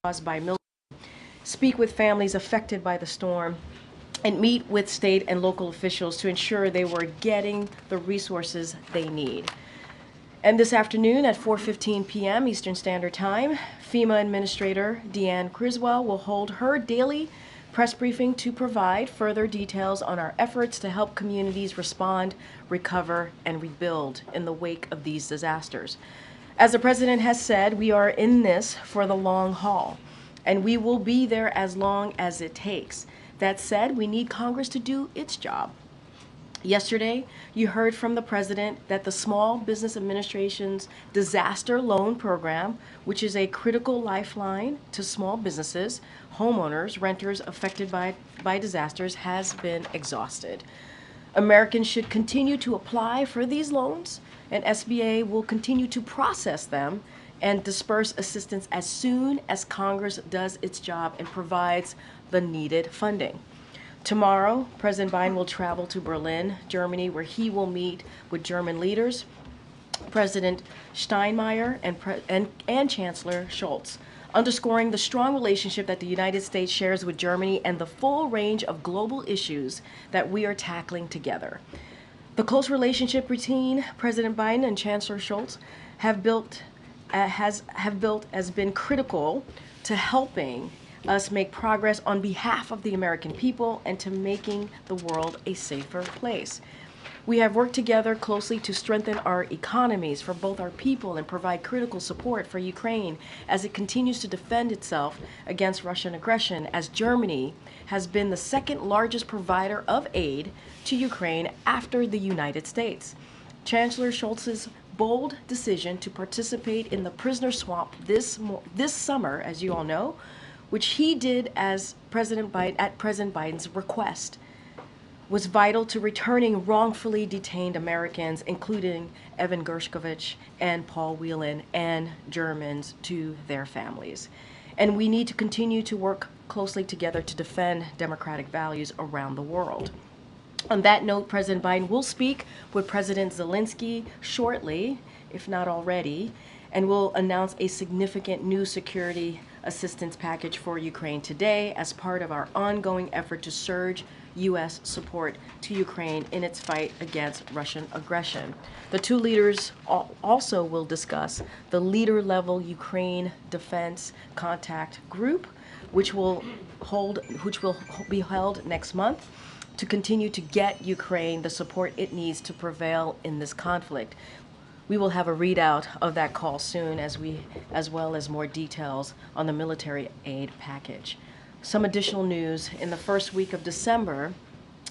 caused by mildew, speak with families affected by the storm, and meet with state and local officials to ensure they were getting the resources they need. And this afternoon at 4:15 p.m. Eastern Standard Time, FEMA Administrator Deanne Criswell will hold her daily press briefing to provide further details on our efforts to help communities respond, recover, and rebuild in the wake of these disasters. As the President has said, we are in this for the long haul, and we will be there as long as it takes. That said, we need Congress to do its job. Yesterday, you heard from the President that the Small Business Administration's Disaster Loan Program, which is a critical lifeline to small businesses, homeowners, renters affected by disasters, has been exhausted. Americans should continue to apply for these loans, and SBA will continue to process them and disperse assistance as soon as Congress does its job and provides the needed funding. Tomorrow, President Biden will travel to Berlin, Germany, where he will meet with German leaders, President Steinmeier and Chancellor Scholz, underscoring the strong relationship that the United States shares with Germany and the full range of global issues that we are tackling together. The close relationship between President Biden and Chancellor Scholz has been critical to helping us make progress on behalf of the American people and to making the world a safer place. We have worked together closely to strengthen our economies for both our people and provide critical support for Ukraine as it continues to defend itself against Russian aggression, as Germany has been the second largest provider of aid to Ukraine after the United States. Chancellor Scholz's bold decision to participate in the prisoner swap this summer, as you all know, which he did as President Biden's request, was vital to returning wrongfully detained Americans, including Evan Gershkovich and Paul Whelan, and Germans, to their families. And we need to continue to work closely together to defend democratic values around the world. On that note, President Biden will speak with President Zelenskyy shortly, if not already, and will announce a significant new security assistance package for Ukraine today as part of our ongoing effort to surge U.S. support to Ukraine in its fight against Russian aggression. The two leaders also will discuss the leader-level Ukraine Defense Contact Group, which will be held next month to continue to get Ukraine the support it needs to prevail in this conflict. We will have a readout of that call soon, as well as more details on the military aid package. Some additional news: in the first week of December,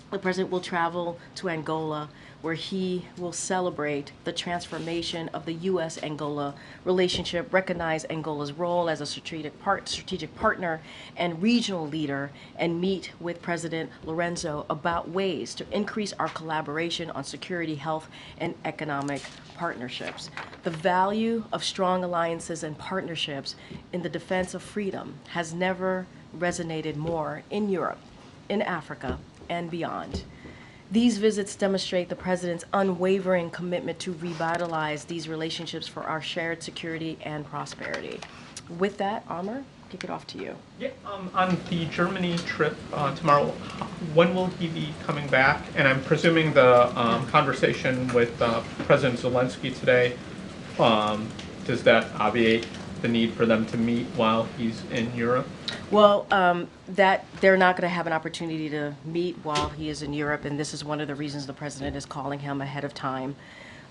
the President will travel to Angola, where he will celebrate the transformation of the U.S.-Angola relationship, recognize Angola's role as a strategic partner and regional leader, and meet with President Lorenzo about ways to increase our collaboration on security, health, and economic partnerships. The value of strong alliances and partnerships in the defense of freedom has never resonated more in Europe, in Africa, and beyond. These visits demonstrate the President's unwavering commitment to revitalize these relationships for our shared security and prosperity. With that, Amr, kick it off to you. Yeah, on the Germany trip tomorrow, when will he be coming back? And I'm presuming the conversation with President Zelenskyy today, does that obviate the need for them to meet while he's in Europe? Well, that they're not going to have an opportunity to meet while he is in Europe, and this is one of the reasons the President is calling him ahead of time.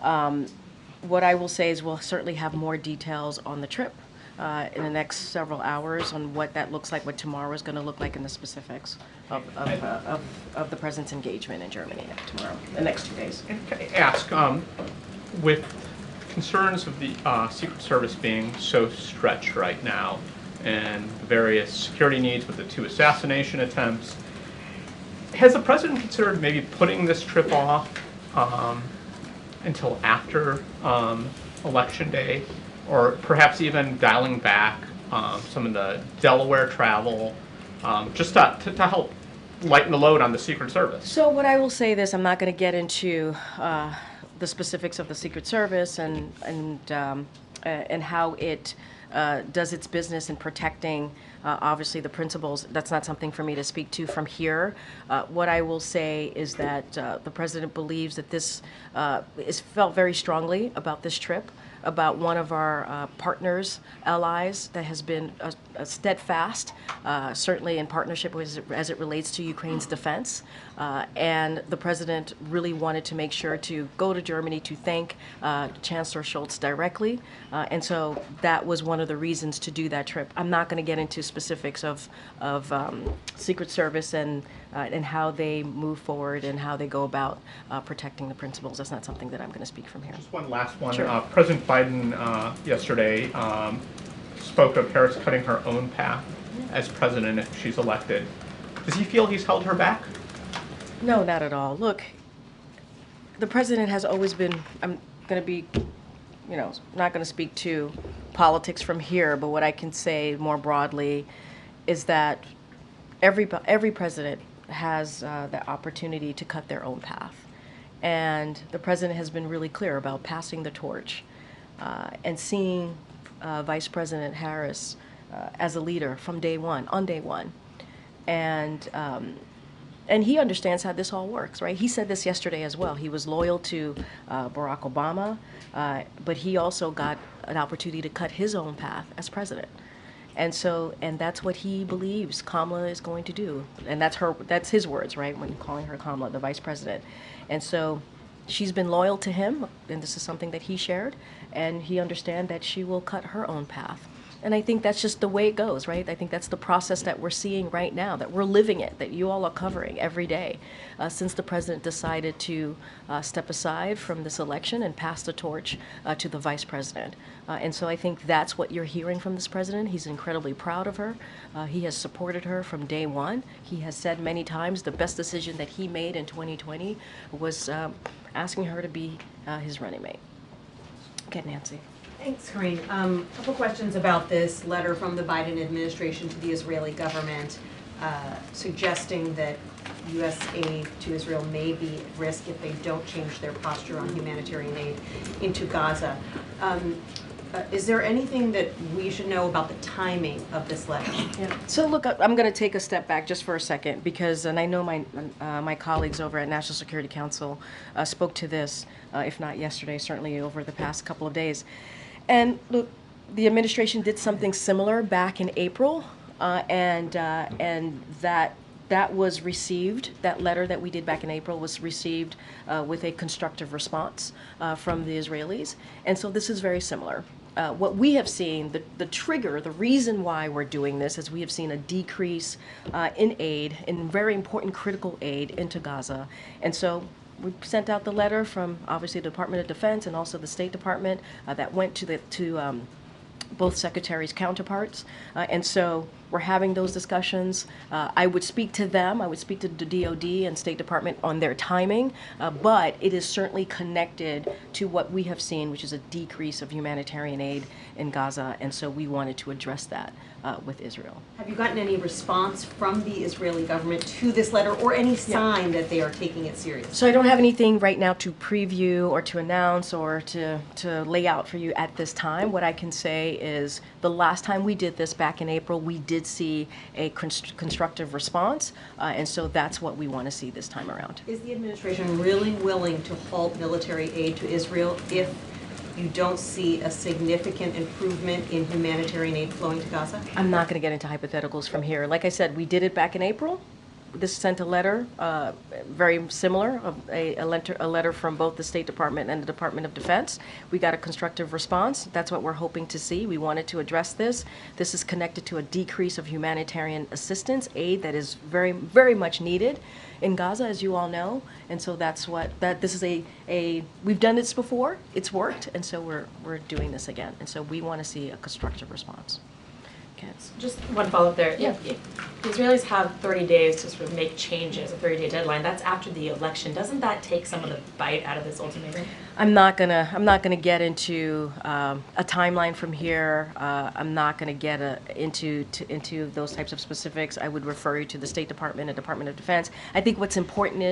What I will say is we'll certainly have more details on the trip in the next several hours on what that looks like, what tomorrow is going to look like, in the specifics of the President's engagement in Germany tomorrow, the next 2 days. And can I ask, with concerns of the Secret Service being so stretched right now, and the various security needs with the 2 assassination attempts, has the President considered maybe putting this trip off until after Election Day, or perhaps even dialing back some of the Delaware travel, just to help lighten the load on the Secret Service? So what I will say this, I'm not going to get into the specifics of the Secret Service and how it does its business in protecting, obviously, the principles. That's not something for me to speak to from here. What I will say is that the president believes that this is felt very strongly about this trip, about one of our partners, allies, that has been steadfast, certainly in partnership as it relates to Ukraine's defense. And the president really wanted to make sure to go to Germany to thank Chancellor Scholz directly. And so that was one of the reasons to do that trip. I'm not going to get into specifics of Secret Service and how they move forward and how they go about protecting the principles. That's not something that I'm going to speak from here. Just one last one. Sure. President Biden yesterday spoke of Harris cutting her own path as president if she's elected. Does he feel he's held her back? No, not at all. Look, the president has always been, I'm going to be, not going to speak to politics from here, but what I can say more broadly is that every president has the opportunity to cut their own path. And the president has been really clear about passing the torch and seeing Vice President Harris as a leader from day one, on day one. And he understands how this all works, right? He said this yesterday as well. He was loyal to Barack Obama, but he also got an opportunity to cut his own path as president. And that's what he believes Kamala is going to do. And that's his words, right? When calling her Kamala, the vice president. And so she's been loyal to him, and this is something that he shared, and he understands that she will cut her own path. And I think that's just the way it goes, right? I think that's the process that we're seeing right now, that we're living it, that you all are covering every day since the president decided to step aside from this election and pass the torch to the vice president. And so I think that's what you're hearing from this president. He's incredibly proud of her. He has supported her from day one. He has said many times the best decision that he made in 2020 was asking her to be his running mate. Okay, Nancy. Thanks, Karine. A couple questions about this letter from the Biden administration to the Israeli government suggesting that U.S. aid to Israel may be at risk if they don't change their posture on humanitarian aid into Gaza. Is there anything that we should know about the timing of this letter? Yeah. So look, I'm going to take a step back just for a second because, and I know my colleagues over at National Security Council spoke to this, if not yesterday, certainly over the past couple of days. And look, the administration did something similar back in April, and that was received. That letter that we did back in April was received with a constructive response from the Israelis, and so this is very similar. What we have seen, the trigger, the reason why we're doing this is we have seen a decrease in aid, in very important critical aid into Gaza, and so we sent out the letter from obviously the Department of Defense and also the State Department that went to both secretaries' counterparts, and so we're having those discussions. I would speak to them. I would speak to the DOD and State Department on their timing, but it is certainly connected to what we have seen, which is a decrease of humanitarian aid in Gaza, and so we wanted to address that with Israel. Have you gotten any response from the Israeli government to this letter or any sign that they are taking it seriously? So I don't have anything right now to preview or to announce or to lay out for you at this time. What I can say is the last time we did this back in April, we did see a constructive response, and so that's what we want to see this time around. Is the administration really willing to halt military aid to Israel if you don't see a significant improvement in humanitarian aid flowing to Gaza? I'm not going to get into hypotheticals from here. Like I said, we did it back in April. This sent a letter, very similar, a letter from both the State Department and the Department of Defense. We got a constructive response. That's what we're hoping to see. We wanted to address this. This is connected to a decrease of humanitarian assistance, aid that is very, very much needed in Gaza, as you all know. And so that's this is we've done this before, it's worked, and so we're doing this again. And so we want to see a constructive response. Just one follow-up there. Yeah. If the Israelis have 30 days to sort of make changes, a 30-day deadline, that's after the election. Doesn't that take some of the bite out of this ultimatum? I'm not gonna get into a timeline from here. I'm not gonna get into those types of specifics. I would refer you to the State Department and Department of Defense. I think what's important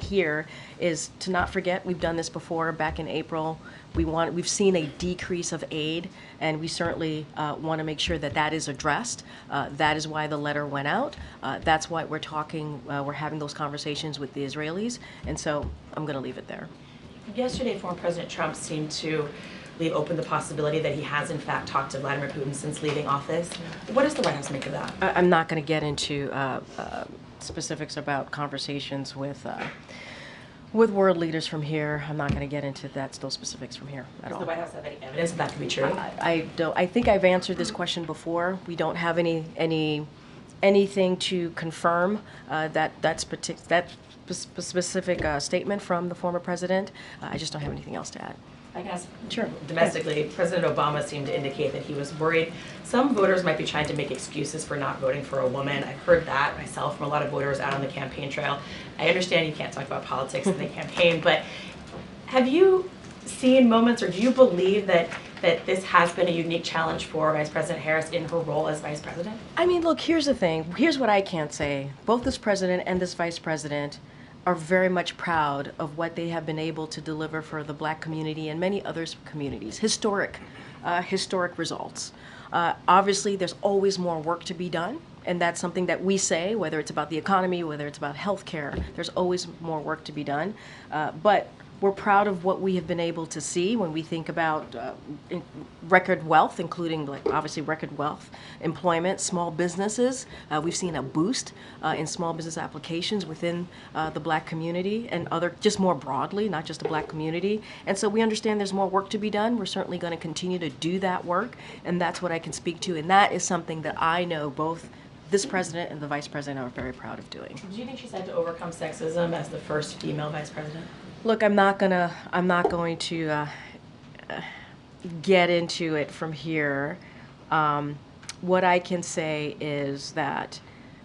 here is to not forget we've done this before. Back in April, we've seen a decrease of aid, and we certainly want to make sure that that is addressed. That is why the letter went out. That's why we're having those conversations with the Israelis, and so I'm going to leave it there. Yesterday, former President Trump seemed to leave open the possibility that he has in fact talked to Vladimir Putin since leaving office. What does the White House make of that? I'm not going to get into specifics about conversations with world leaders from here. I'm not going to get into those specifics from here at all. Does the White House have any evidence that could be true? I don't. I think I've answered this question before. We don't have anything to confirm that specific statement from the former president. I just don't have anything else to add. I guess Sure. domestically, President Obama seemed to indicate that he was worried some voters might be trying to make excuses for not voting for a woman. I've heard that myself from a lot of voters out on the campaign trail. I understand you can't talk about politics in the campaign, but have you seen moments, or do you believe that this has been a unique challenge for Vice President Harris in her role as Vice President? I mean, look, here's the thing. Here's what I can't say. Both this president and this vice president are very much proud of what they have been able to deliver for the Black community and many other communities. Historic results. Obviously, there's always more work to be done, and that's something that we say, whether it's about the economy, whether it's about healthcare, there's always more work to be done. But we're proud of what we have been able to see when we think about record wealth, including obviously record wealth, employment, small businesses. We've seen a boost in small business applications within the Black community and just more broadly, not just the Black community. And so we understand there's more work to be done. We're certainly going to continue to do that work, and that's what I can speak to. And that is something that I know both this president and the vice president are very proud of doing. Do you think she's had to overcome sexism as the first female vice president? Look, I'm not going to get into it from here. What I can say is that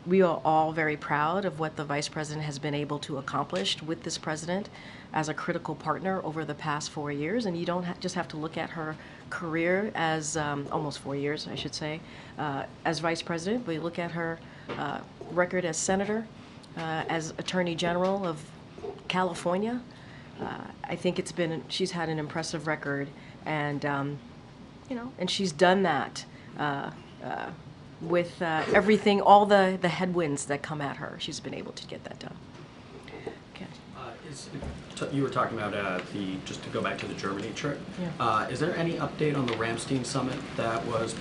we are all very proud of what the vice president has been able to accomplish with this president as a critical partner over the past 4 years. And you don't just have to look at her career as almost 4 years, I should say, as vice president, but you look at her record as senator, as attorney general of California. I think she's had an impressive record, and and she's done that with everything, all the headwinds that come at her. She's been able to get that done. Okay. You were talking about just to go back to the Germany trip. Yeah. Is there any update on the Ramstein summit that was?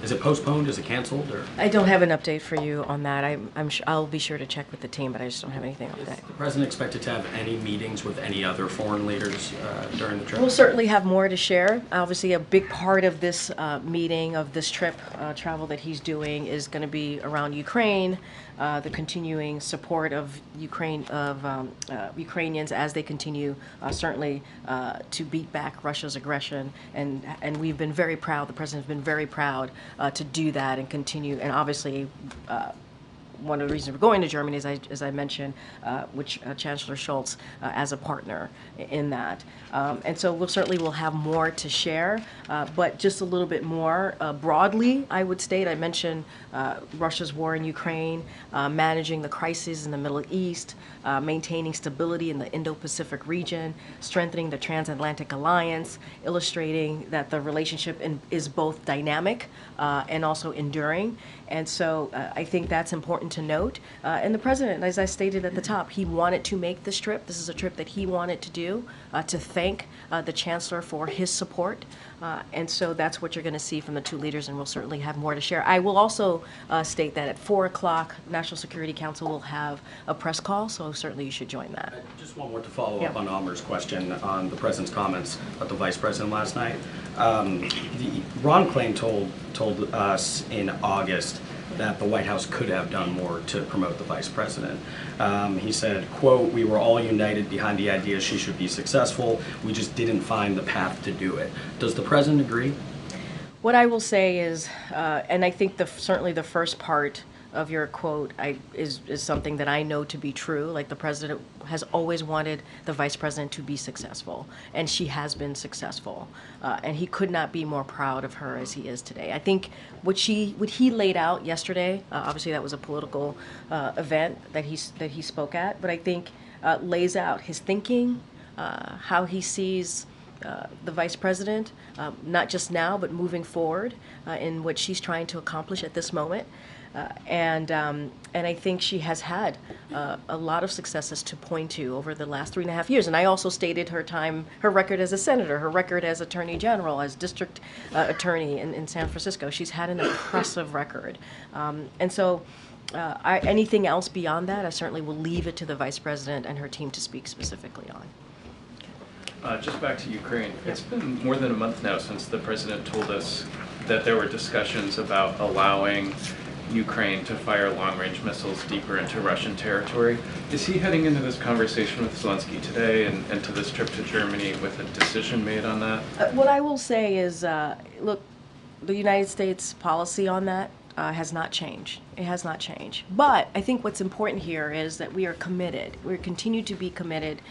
Is it postponed? Is it canceled? Or I don't have an update for you on that. I'll be sure to check with the team, but I just don't have anything on that. Is the president expected to have any meetings with any other foreign leaders during the trip? We'll certainly have more to share. Obviously, a big part of this meeting, of this trip, travel that he's doing, is going to be around Ukraine, the continuing support of Ukrainians as they continue certainly to beat back Russia's aggression, and we've been very proud. The president's been very proud to do that and continue. And obviously, one of the reasons we're going to Germany, as I mentioned, which Chancellor Scholz as a partner in that. And so we'll have more to share, but just a little bit more broadly, I would state. I mentioned Russia's war in Ukraine, managing the crisis in the Middle East, maintaining stability in the Indo-Pacific region, strengthening the transatlantic alliance, illustrating that the relationship is both dynamic and also enduring. And so I think that's important to note. And the president, as I stated at the top, he wanted to make this trip. This is a trip that he wanted to do, to thank the chancellor for his support. And so that's what you're going to see from the two leaders, and we'll certainly have more to share. I will also state that at 4 o'clock, National Security Council will have a press call, so certainly you should join that. Just one more to follow up Yeah. on Amar's question on the president's comments about the vice president last night. Ron Klain told us in August that the White House could have done more to promote the vice president. He said, quote, "We were all united behind the idea she should be successful. We just didn't find the path to do it." Does the president agree? What I will say is, and I think certainly the first part of your quote is something that I know to be true. Like, the president has always wanted the vice president to be successful, and she has been successful. And he could not be more proud of her as he is today. I think what he laid out yesterday, obviously that was a political event that he spoke at, but I think lays out his thinking, how he sees the vice president, not just now, but moving forward in what she's trying to accomplish at this moment. And I think she has had a lot of successes to point to over the last 3.5 years. And I also stated her record as a senator, her record as attorney general, as district attorney in San Francisco. She's had an impressive record. And so anything else beyond that, I certainly will leave it to the vice president and her team to speak specifically on. Just back to Ukraine. It's been more than a month now since the president told us that there were discussions about allowing Ukraine to fire long-range missiles deeper into Russian territory. Is he heading into this conversation with Zelenskyy today and to this trip to Germany with a decision made on that? What I will say is, look, the United States policy on that has not changed. It has not changed. But I think what's important here is that we are committed. We continue to be committed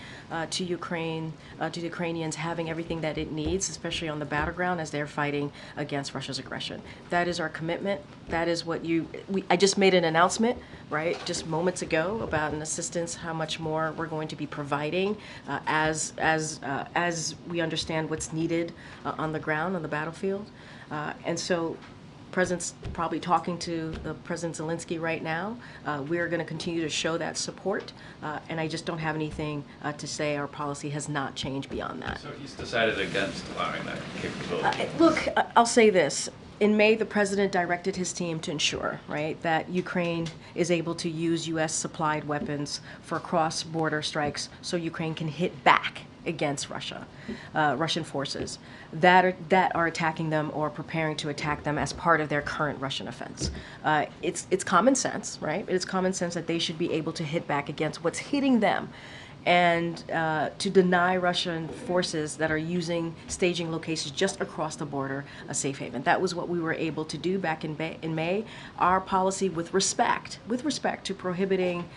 to Ukraine, to the Ukrainians having everything that it needs, especially on the battleground as they're fighting against Russia's aggression. That is our commitment. That is what I just made an announcement, right, just moments ago about an assistance, how much more we're going to be providing as we understand what's needed on the ground, on the battlefield. And so President's probably talking to the President Zelenskyy right now. We are going to continue to show that support, and I just don't have anything to say. Our policy has not changed beyond that. So he's decided against allowing that capability. Look, I'll say this. In May, the president directed his team to ensure, right, that Ukraine is able to use U.S. supplied weapons for cross-border strikes so Ukraine can hit back against Russia, Russian forces that are attacking them or preparing to attack them as part of their current Russian offense. It's common sense, right? It's common sense that they should be able to hit back against what's hitting them, and to deny Russian forces that are staging locations just across the border a safe haven. That was what we were able to do back in May. Our policy with respect to prohibiting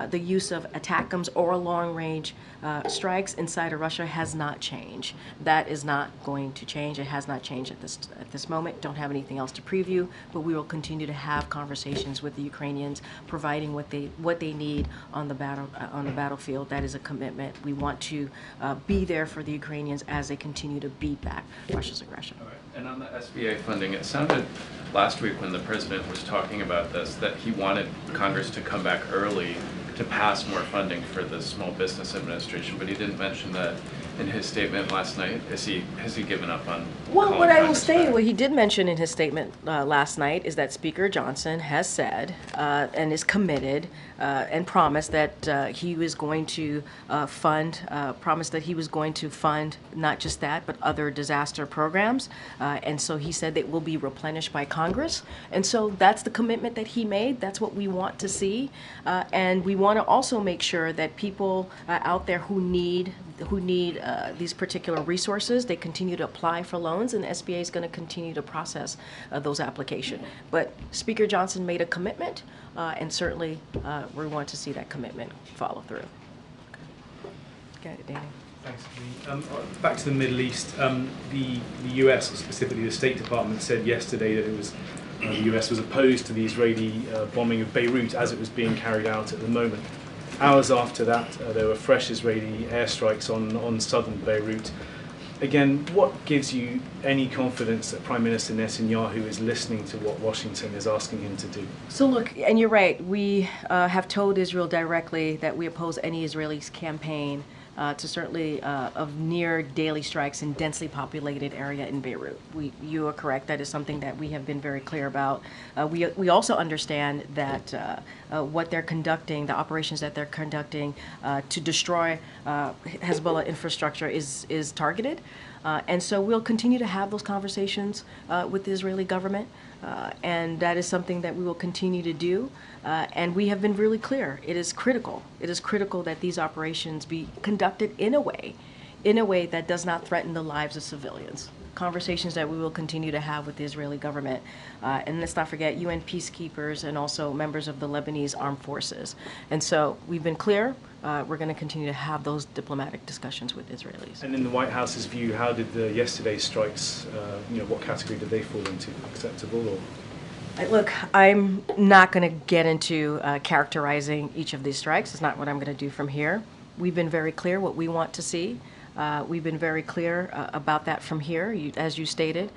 the use of ATACMS or long-range strikes inside of Russia has not changed. That is not going to change. It has not changed at this moment. Don't have anything else to preview, but we will continue to have conversations with the Ukrainians, providing what they need on the battlefield. That is a commitment. We want to be there for the Ukrainians as they continue to beat back Russia's aggression. All right. And on the SBA funding, it sounded last week when the president was talking about this that he wanted Congress to come back early to pass more funding for the Small Business Administration, but he didn't mention that in his statement last night. Has he given up on? Well, what I will say, what he did mention in his statement last night is that Speaker Johnson has said and is committed and promised that he was going to fund not just that, but other disaster programs. And so he said that will be replenished by Congress. And so that's the commitment that he made. That's what we want to see. And we want to also make sure that people out there who need these particular resources, they continue to apply for loans, and the SBA is going to continue to process those applications. But Speaker Johnson made a commitment, and certainly we want to see that commitment follow through. Got it, Danny. Thanks, Karine. Back to the Middle East, the US, specifically the State Department, said yesterday that it was the US was opposed to the Israeli bombing of Beirut as it was being carried out at the moment. Hours after that, there were fresh Israeli airstrikes on southern Beirut. Again, what gives you any confidence that Prime Minister Netanyahu is listening to what Washington is asking him to do? So look, and you're right, we have told Israel directly that we oppose any Israeli campaign to certainly of near daily strikes in densely populated area in Beirut. You are correct. That is something that we have been very clear about. We also understand that what they're conducting, the operations that they're conducting to destroy Hezbollah infrastructure is targeted. And so we'll continue to have those conversations with the Israeli government. And that is something that we will continue to do. And we have been really clear. It is critical. It is critical that these operations be conducted in a way that does not threaten the lives of civilians. conversations that we will continue to have with the Israeli government. And let's not forget UN peacekeepers and also members of the Lebanese armed forces. And so we've been clear, we're going to continue to have those diplomatic discussions with Israelis. And in the White House's view, how did the yesterday's strikes, what category did they fall into? Acceptable or? Look, I'm not going to get into characterizing each of these strikes. It's not what I'm going to do from here. We've been very clear what we want to see. We've been very clear about that from here, as you stated,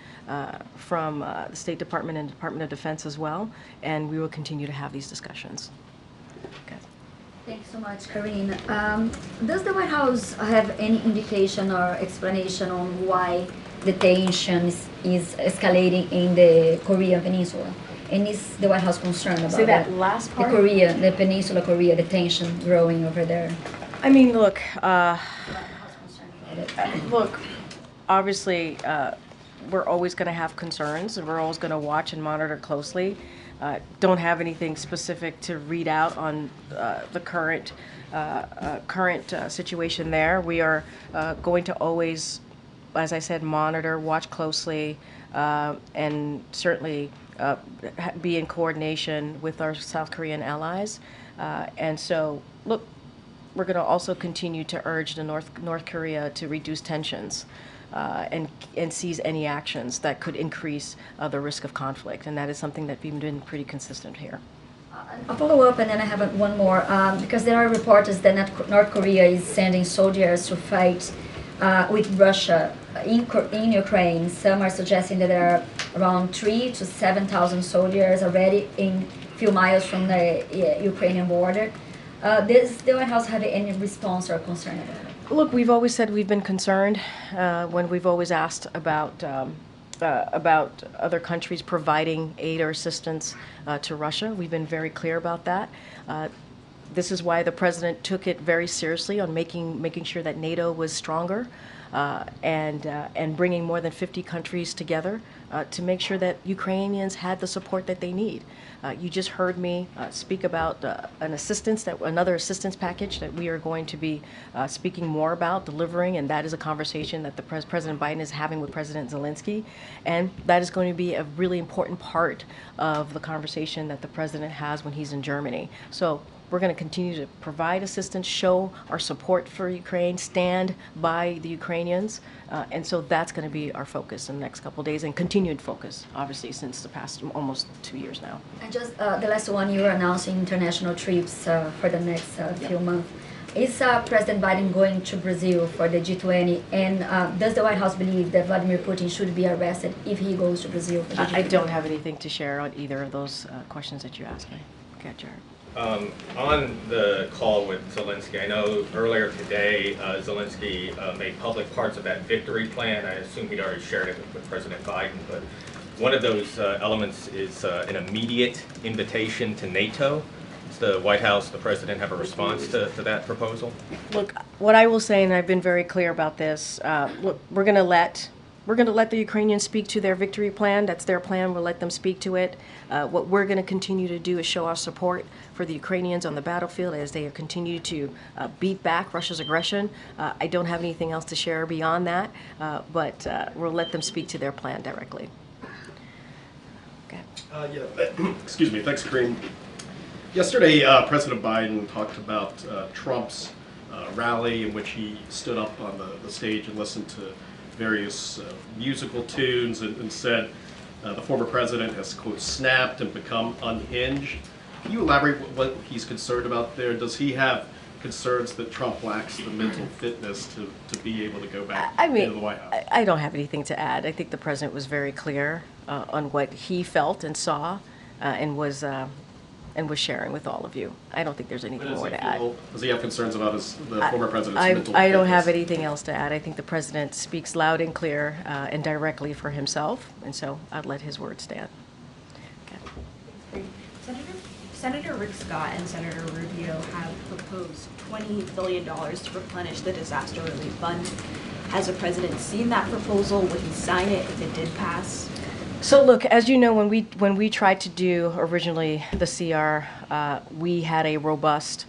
from the State Department and Department of Defense as well, and we will continue to have these discussions. Okay. Thank you so much, Karine. Does the White House have any indication or explanation on why the tension is escalating in the Korean Peninsula? And is the White House concerned about Say that last part? The Peninsula Korea, the tension growing over there? I mean, look, obviously, we're always going to have concerns, and we're always going to watch and monitor closely. Don't have anything specific to read out on the current situation there. We are going to always, as I said, monitor, watch closely, and certainly be in coordination with our South Korean allies. And so, look, we're going to also continue to urge the North Korea to reduce tensions and seize any actions that could increase the risk of conflict. And that is something that we've been pretty consistent here. A follow-up, and then I have one more, because there are reports that North Korea is sending soldiers to fight with Russia in Ukraine. Some are suggesting that there are around 3,000 to 7,000 soldiers already in few miles from the Ukrainian border. Does the White House have any response or concern about it? Look, we've always said we've been concerned when we've always asked about other countries providing aid or assistance to Russia. We've been very clear about that. This is why the president took it very seriously on making sure that NATO was stronger and bringing more than 50 countries together to make sure that Ukrainians had the support that they need. You just heard me speak about another assistance package that we are going to be speaking more about, delivering, and that is a conversation that President Biden is having with President Zelenskyy, and that is going to be a really important part of the conversation that the president has when he's in Germany. So we're going to continue to provide assistance, show our support for Ukraine, stand by the Ukrainians, and so that's going to be our focus in the next couple of days, and continued focus, obviously, since the past almost 2 years now. And just the last one, you are announcing international trips for the next few months. Is President Biden going to Brazil for the G20, and does the White House believe that Vladimir Putin should be arrested if he goes to Brazil for the G20? I don't have anything to share on either of those questions that you asked me. Okay, Jared. On the call with Zelenskyy, I know earlier today Zelenskyy made public parts of that victory plan. I assume he'd already shared it with President Biden, but one of those elements is an immediate invitation to NATO. Does the White House, the President, have a response to that proposal? Look, what I will say, and I've been very clear about this, look, we're going to let the Ukrainians speak to their victory plan. That's their plan. We'll let them speak to it. What we're going to continue to do is show our support for the Ukrainians on the battlefield as they continue to beat back Russia's aggression. I don't have anything else to share beyond that, but we'll let them speak to their plan directly. Okay. Excuse me. Thanks, Karine. Yesterday, President Biden talked about Trump's rally in which he stood up on the stage and listened to various musical tunes and said the former president has, quote, snapped and become unhinged. Can you elaborate what he's concerned about there? Does he have concerns that Trump lacks the mental fitness to be able to go back into the White House? I don't have anything to add. I think the president was very clear on what he felt and saw and was sharing with all of you. I don't think there's anything more to add. Does he have concerns about the former president's mental fitness? I don't have anything else to add. I think the president speaks loud and clear and directly for himself, and so I'd let his word stand. Okay. Senator Rick Scott and Senator Rubio have proposed $20 billion to replenish the disaster relief fund. Has the president seen that proposal? Would he sign it if it did pass? So look, as you know, when we tried to do originally the CR, we had a robust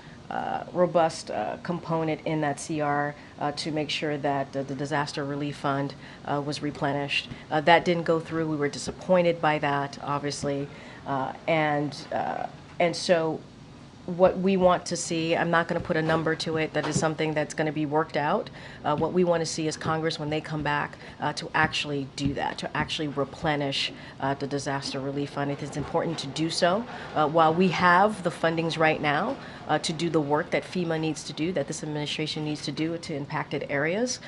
component in that CR to make sure that the disaster relief fund was replenished. That didn't go through. We were disappointed by that, obviously, and so what we want to see, I'm not going to put a number to it, that is something that's going to be worked out. What we want to see is Congress, when they come back, to actually do that, to actually replenish the disaster relief fund. It is important to do so. While we have the fundings right now to do the work that FEMA needs to do, that this administration needs to do to impacted areas,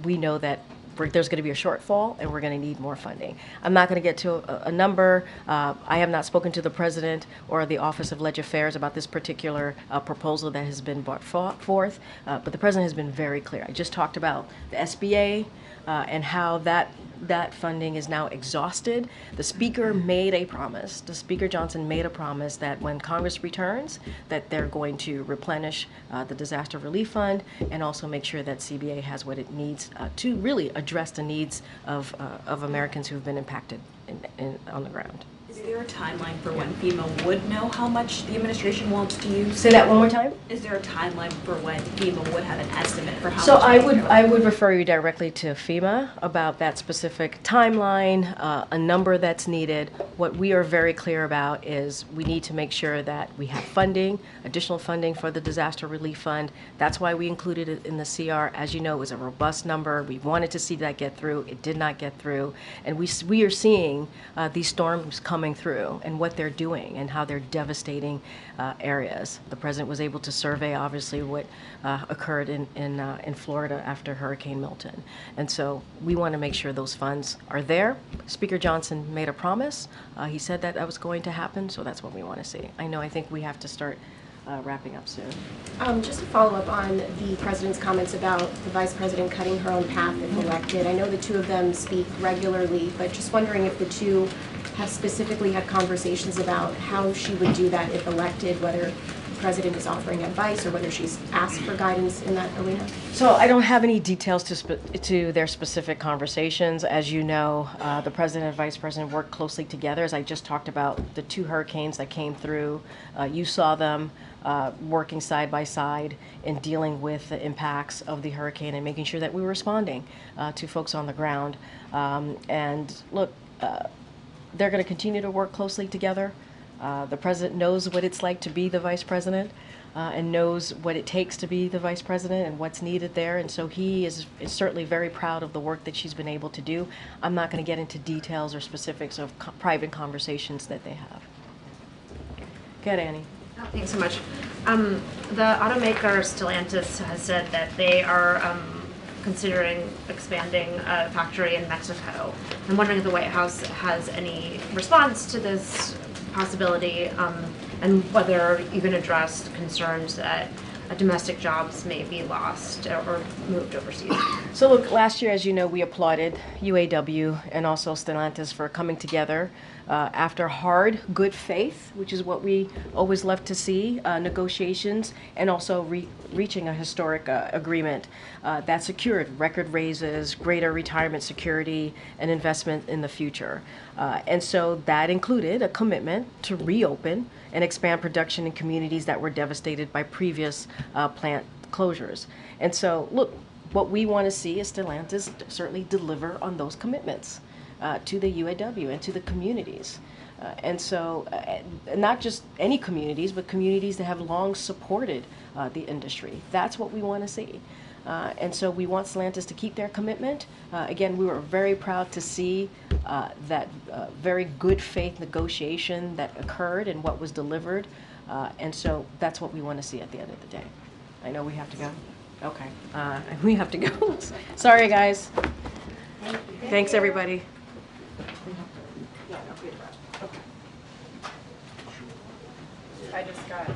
we know that there's going to be a shortfall and we're going to need more funding. I'm not going to get to a number. I have not spoken to the President or the Office of Leg Affairs about this particular proposal that has been brought forth, but the President has been very clear. I just talked about the SBA and how that funding is now exhausted. The Speaker made a promise. The Speaker Johnson made a promise that when Congress returns, that they're going to replenish the disaster relief fund and also make sure that CBA has what it needs to really address the needs of Americans who have been impacted on the ground. Is there a timeline for when FEMA would know how much the administration wants to use? Say that one more time. Is there a timeline for when FEMA would have an estimate for how So much? I would refer you directly to FEMA about that specific timeline, a number that's needed. What we are very clear about is we need to make sure that we have funding, additional funding for the disaster relief fund. That's why we included it in the CR. As you know, it was a robust number. We wanted to see that get through. It did not get through. And we are seeing these storms coming through and what they're doing and how they're devastating areas. The President was able to survey, obviously, what occurred in Florida after Hurricane Milton. And so we want to make sure those funds are there. Speaker Johnson made a promise. He said that was going to happen, so that's what we want to see. I think we have to start wrapping up soon. Just to follow up on the President's comments about the Vice President cutting her own path if elected. I know the two of them speak regularly, but just wondering if the two have specifically had conversations about how she would do that if elected, whether the President is offering advice or whether she's asked for guidance in that arena? So I don't have any details to their specific conversations. As you know, the President and Vice President work closely together. As I just talked about the two hurricanes that came through, you saw them working side by side in dealing with the impacts of the hurricane and making sure that we were responding to folks on the ground. And look, they're going to continue to work closely together. The President knows what it's like to be the Vice President and knows what it takes to be the Vice President and what's needed there. And so he is certainly very proud of the work that she's been able to do. I'm not going to get into details or specifics of private conversations that they have. Go ahead, Annie. Oh, thanks so much. The automaker Stellantis has said that they are considering expanding a factory in Mexico. I'm wondering if the White House has any response to this possibility and whether you can address concerns that domestic jobs may be lost or moved overseas. So look, last year, as you know, we applauded UAW and also Stellantis for coming together after hard, good faith, which is what we always love to see, negotiations, and also reaching a historic agreement that secured record raises, greater retirement security, and investment in the future. And so that included a commitment to reopen and expand production in communities that were devastated by previous plant closures. And so, look, what we want to see is Stellantis certainly deliver on those commitments to the UAW and to the communities. And so, not just any communities, but communities that have long supported the industry. That's what we want to see. And so we want Stellantis to keep their commitment. Again, we were very proud to see that very good faith negotiation that occurred and what was delivered. And so that's what we want to see at the end of the day. I know we have to go. Okay. We have to go. Sorry, guys. Thanks, everybody. I just got